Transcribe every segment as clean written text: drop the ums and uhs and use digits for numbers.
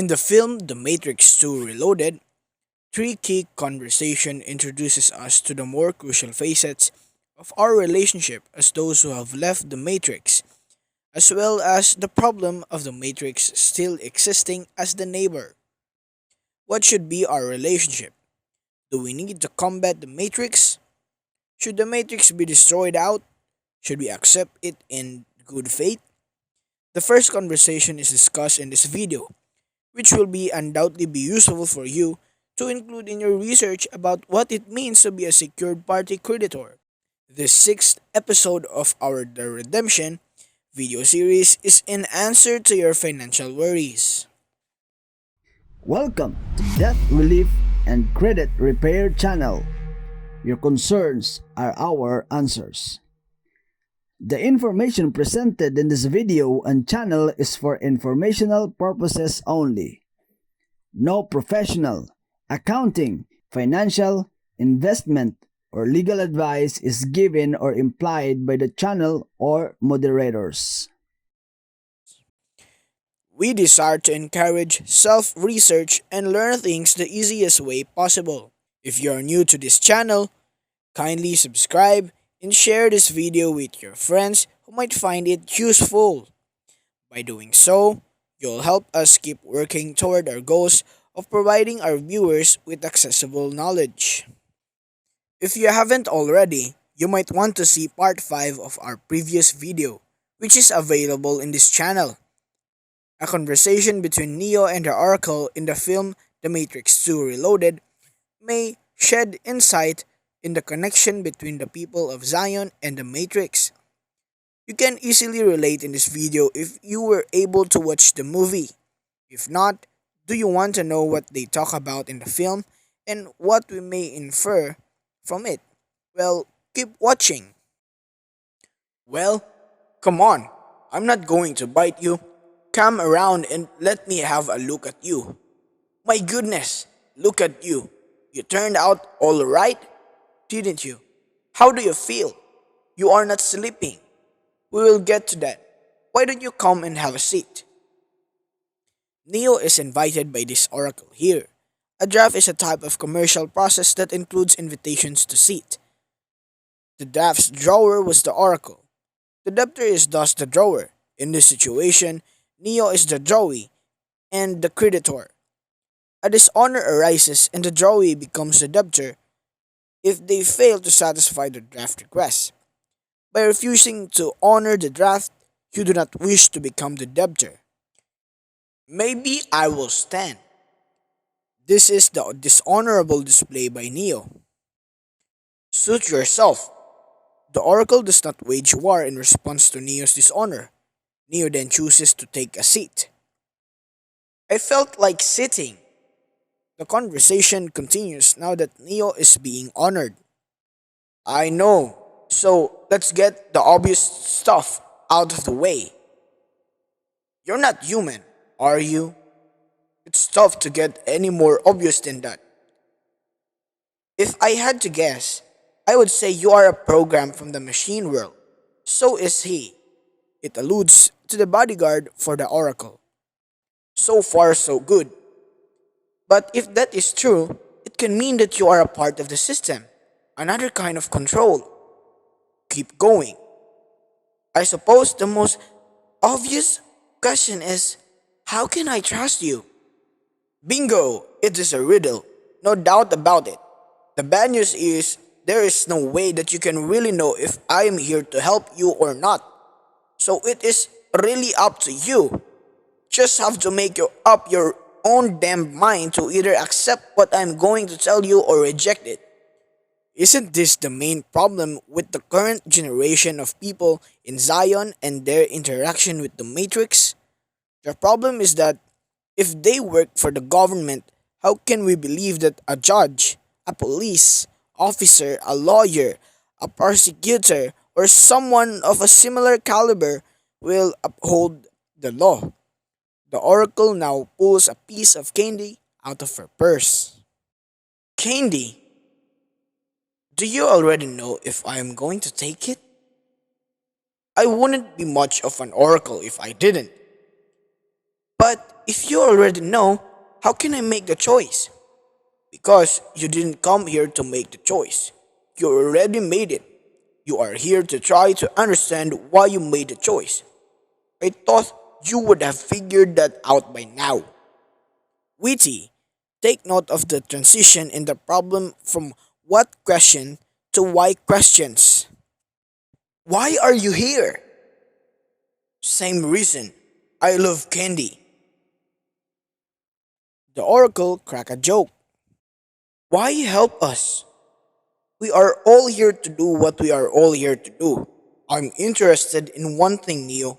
In the film The Matrix 2 Reloaded, three key conversation introduces us to the more crucial facets of our relationship as those who have left the Matrix, as well as the problem of the Matrix still existing as the neighbor. What should be our relationship? Do we need to combat the Matrix? Should the Matrix be destroyed out? Should we accept it in good faith? The first conversation is discussed in this video, which will be undoubtedly be useful for you to include in your research about what it means to be a secured party creditor. The sixth episode of our The Redemption video series is in answer to your financial worries. Welcome to Debt Relief and Credit Repair channel. Your concerns are our answers. The information presented in this video and channel is for informational purposes only. No professional, accounting, financial, investment, or legal advice is given or implied by the channel or moderators. We desire to encourage self research and learn things the easiest way possible. If you are new to this channel, kindly subscribe and share this video with your friends who might find it useful. By doing so, you'll help us keep working toward our goals of providing our viewers with accessible knowledge. If you haven't already, you might want to see part 5 of our previous video, which is available in this channel. A conversation between Neo and the Oracle in the film The Matrix 2 Reloaded may shed insight in the connection between the people of Zion and the Matrix. You can easily relate in this video if you were able to watch the movie. If not, do you want to know what they talk about in the film and what we may infer from it? Well, keep watching. Well, come on. I'm not going to bite you. Come around and let me have a look at you. My goodness, look at you. You turned out all right, didn't you? How do you feel? You are not sleeping. We will get to that. Why don't you come and have a seat? Neo is invited by this oracle here. A draft is a type of commercial process that includes invitations to sit. The draft's drawer was the oracle. The debtor is thus the drawer. In this situation, Neo is the drawee and the creditor. A dishonor arises and the drawee becomes the debtor if they fail to satisfy the draft request. By refusing to honor the draft, you do not wish to become the debtor. Maybe I will stand. This is the dishonorable display by Neo. Suit yourself. The oracle does not wage war in response to Neo's dishonor. Neo then chooses to take a seat. I felt like sitting. The conversation continues now that Neo is being honored. I know, so let's get the obvious stuff out of the way. You're not human, are you? It's tough to get any more obvious than that. If I had to guess, I would say you are a program from the machine world. So is he. It alludes to the bodyguard for the oracle. So far, so good. But if that is true, it can mean that you are a part of the system, another kind of control. Keep going. I suppose the most obvious question is, how can I trust you? Bingo! It is a riddle. No doubt about it. The bad news is, there is no way that you can really know if I am here to help you or not. So it is really up to you. Just have to make up your own damn mind to either accept what I'm going to tell you or reject it. Isn't this the main problem with the current generation of people in Zion and their interaction with the Matrix? The problem is that if they work for the government, how can we believe that a judge, a police officer, a lawyer, a prosecutor, or someone of a similar caliber will uphold the law? The oracle now pulls a piece of candy out of her purse. Candy? Do you already know if I am going to take it? I wouldn't be much of an oracle if I didn't. But If you already know, how can I make the choice? Because you didn't come here to make the choice. You already made it. You are here to try to understand why you made the choice. I thought you would have figured that out by now. Witty, take note of the transition in the problem from what question to why questions. Why are you here? Same reason. I love candy. The oracle cracked a joke. Why help us? We are all here to do what we are all here to do. I'm interested in one thing, Neo,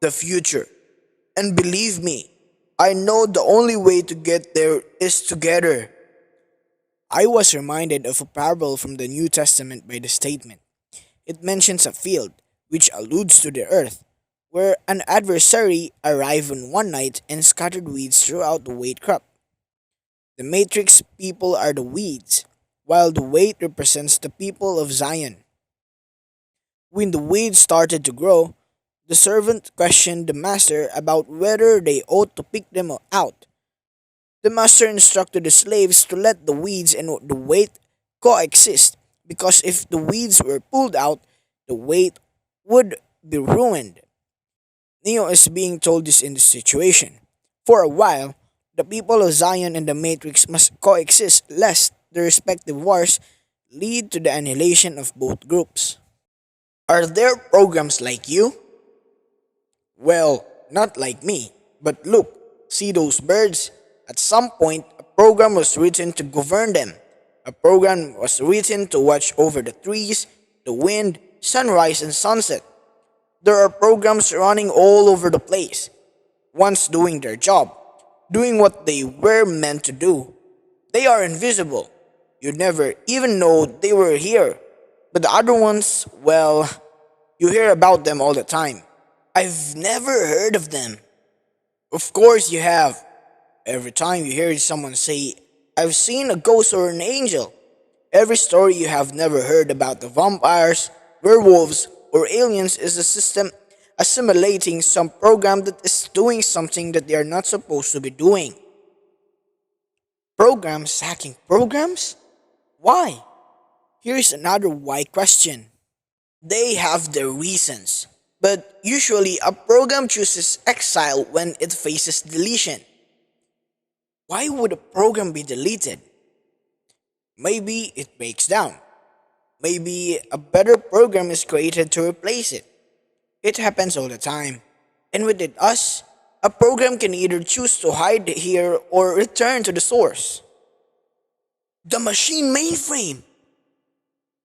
the future. And believe me, I know the only way to get there is together. I was reminded of a parable from the New Testament by the statement. It mentions a field, which alludes to the earth, where an adversary arrived on one night and scattered weeds throughout the wheat crop. The matrix people are the weeds, while the wheat represents the people of Zion. When the weeds started to grow, the servant questioned the master about whether they ought to pick them out. The master instructed the slaves to let the weeds and the wheat coexist because if the weeds were pulled out, the wheat would be ruined. Neo is being told this in this situation. For a while, the people of Zion and the Matrix must coexist lest the respective wars lead to the annihilation of both groups. Are there programs like you? Well, not like me. But look, see those birds? At some point, a program was written to govern them. A program was written to watch over the trees, the wind, sunrise, and sunset. There are programs running all over the place, once doing their job, doing what they were meant to do. They are invisible. You'd never even know they were here. But the other ones, well, you hear about them all the time. I've never heard of them. Of course you have. Every time you hear someone say, I've seen a ghost or an angel. Every story you have never heard about the vampires, werewolves, or aliens is a system assimilating some program that is doing something that they are not supposed to be doing. Programs hacking programs? Why? Here's another why question. They have their reasons. But usually a program chooses exile when it faces deletion. Why would a program be deleted? Maybe it breaks down. Maybe a better program is created to replace it. It happens all the time. And with it, us, a program can either choose to hide here or return to the source. The machine mainframe!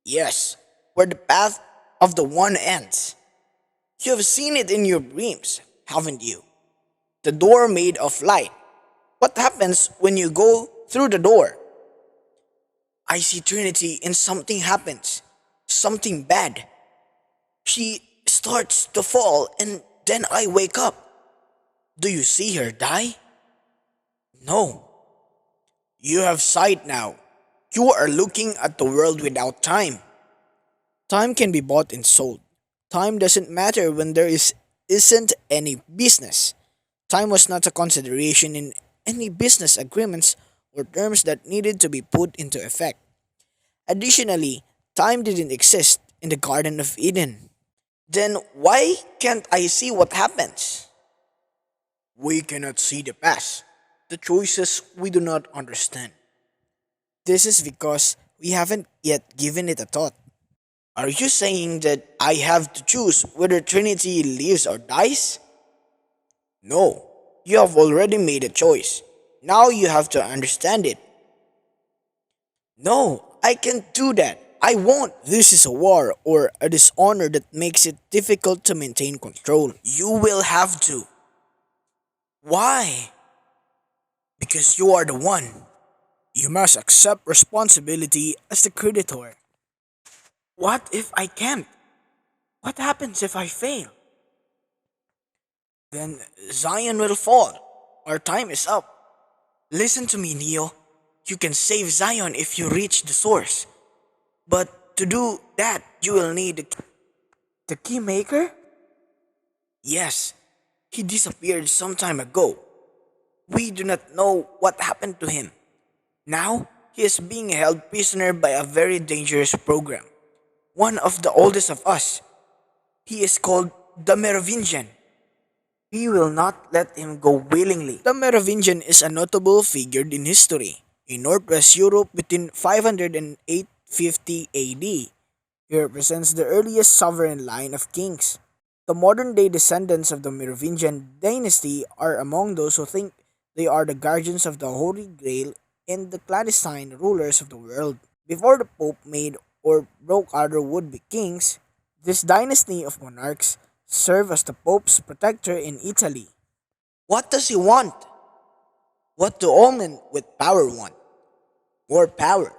Yes, where the path of the one ends. You have seen it in your dreams, haven't you? The door made of light. What happens when you go through the door? I see Trinity and something happens. Something bad. She starts to fall and then I wake up. Do you see her die? No. You have sight now. You are looking at the world without time. Time can be bought and sold. Time doesn't matter when isn't any business. Time was not a consideration in any business agreements or terms that needed to be put into effect. Additionally, time didn't exist in the Garden of Eden. Then why can't I see what happens? We cannot see the past, the choices we do not understand. This is because we haven't yet given it a thought. Are you saying that I have to choose whether Trinity lives or dies? No, you have already made a choice. Now you have to understand it. No, I can't do that. I won't. This is a war or a dishonor that makes it difficult to maintain control. You will have to. Why? Because you are the one. You must accept responsibility as the creditor. What if I can't? What happens if I fail? Then Zion will fall. Our time is up. Listen to me, Neo. You can save Zion if you reach the source. But to do that, you will need the key maker? Yes, he disappeared some time ago. We do not know what happened to him. Now, he is being held prisoner by a very dangerous program, one of the oldest of us. He is called the Merovingian. We will not let him go willingly. The Merovingian is a notable figure in history. In northwest Europe between 500 and 850 AD, he represents the earliest sovereign line of kings. The modern day descendants of the Merovingian dynasty are among those who think they are the guardians of the Holy Grail and the clandestine rulers of the world. Before the Pope made or broke other would be kings, this dynasty of monarchs served as the Pope's protector in Italy. What does he want? What do all men with power want? More power.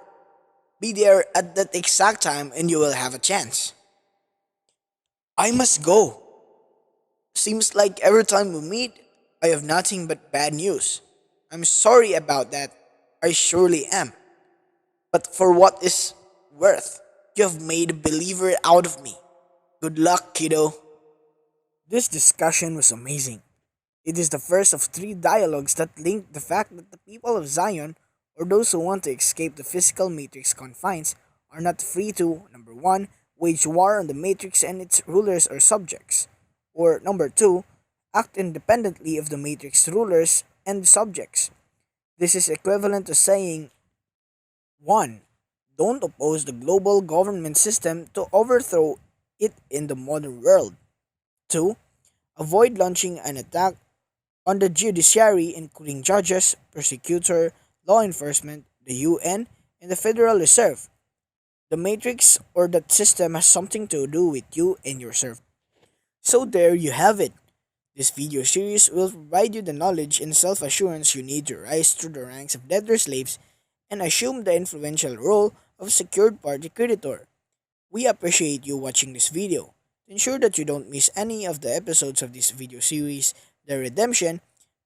Be there at that exact time and you will have a chance. I must go. Seems like every time we meet, I have nothing but bad news. I'm sorry about that. I surely am. But for what is worth, you have made a believer out of me. Good luck, kiddo. This discussion was amazing. It is the first of three dialogues that link the fact that the people of Zion, or those who want to escape the physical matrix confines, are not free to, number one, wage war on the matrix and its rulers or subjects, or number two, act independently of the matrix rulers and subjects. This is equivalent to saying 1. Don't oppose the global government system to overthrow it in the modern world. 2. Avoid launching an attack on the judiciary, including judges, prosecutor, law enforcement, the UN, and the Federal Reserve. The matrix or that system has something to do with you and your servant. So there you have it. This video series will provide you the knowledge and self-assurance you need to rise through the ranks of debtor slaves and assume the influential role of secured party creditor. We appreciate you watching this video. To ensure that you don't miss any of the episodes of this video series, The Redemption,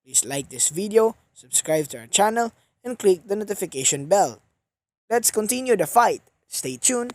please like this video, subscribe to our channel, and click the notification bell. Let's continue the fight. Stay tuned